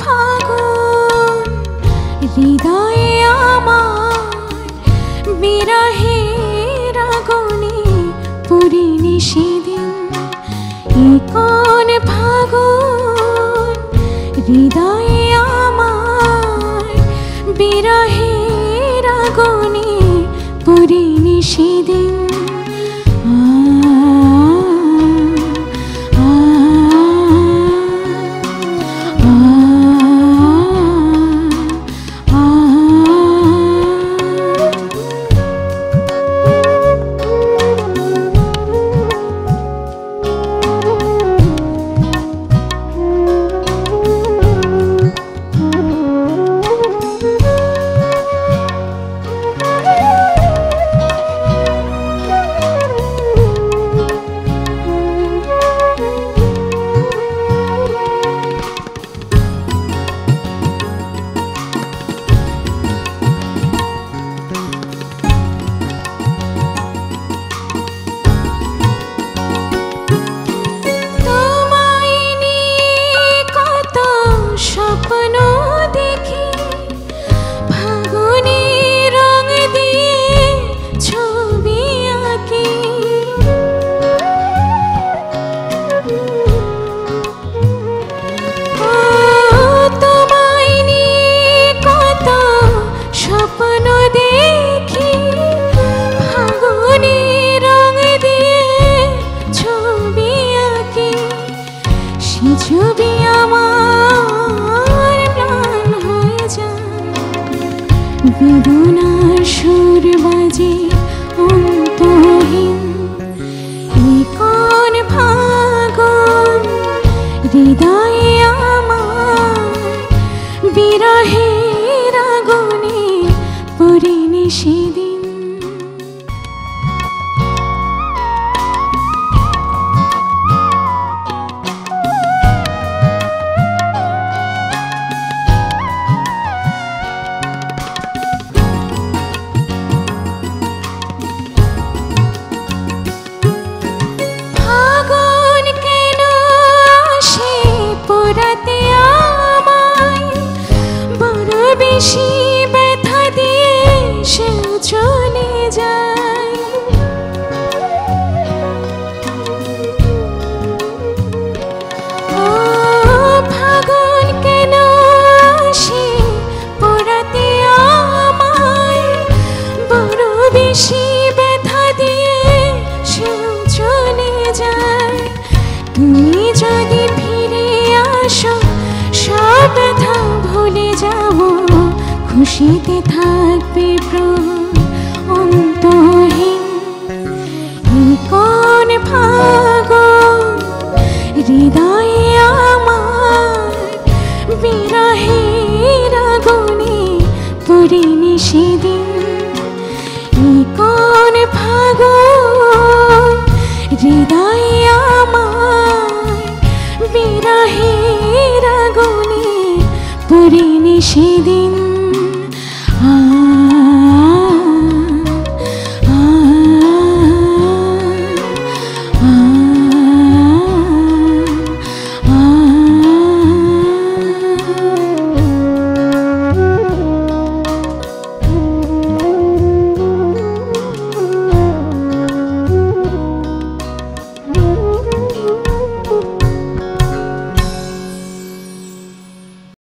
ফাগুন হৃদয়ে আমার বিরহের আগুনে পুরিনি সেদিন। কোন ফাগুন হৃদয়ে আমার বিরহের আগুনে পুরিনি সেদিন। ছবি আমার প্রাণ হয়ে যায়, বেদনার সুর বাজে অন্তহীন। কোন ফাগুন হৃদয়ে আমার বিরহের আগুনে পুরিনি সেদিন। বেশি ব্যথা দিয়ে সেও চলে যায়, ও ফাগুন কেন আসে পোড়াতে আমায়, বড় বেশি ব্যথা দিয়ে সেও চলে যায়। তুমি যদি ফিরে আসো সব ব্যথা ভুলে যাব, খুশিতে থাকবে প্রাণ অন্তহীন। কোন ফাগুন হৃদয়ে আমার বিরহের আগুনে পুরিনি সেদিন। কোন ফাগুন হৃদয়ে আমার বিরহের আগুনে পুরিনি সেদিন।